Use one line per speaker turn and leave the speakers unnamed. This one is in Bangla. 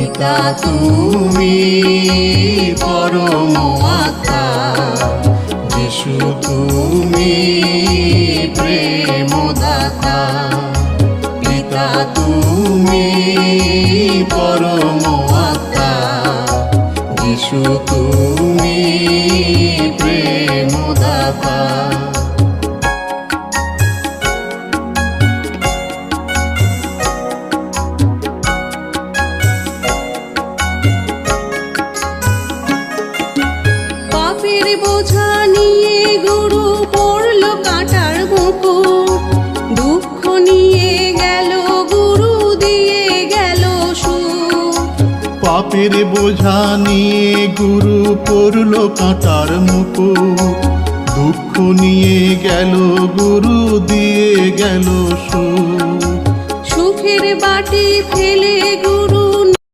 পিতা তুমি পরম আত্মা, যিশু তুমি প্রেমদাতা। পিতা তুমি পরম আত্মা, যিশু তুমি প্রেমদাতা।
পাপের বোঝা নিয়ে গুরু পড়ল কাঁটার মুকুট, দুঃখ নিয়ে গেল গুরু দিয়ে গেল সুখ।
পাপের বোঝা নিয়ে গুরু পরল কাঁটার মুকুট, দুঃখ নিয়ে গেল গুরু দিয়ে গেল সুখ।
সুখের বাটি ফেলে গুরু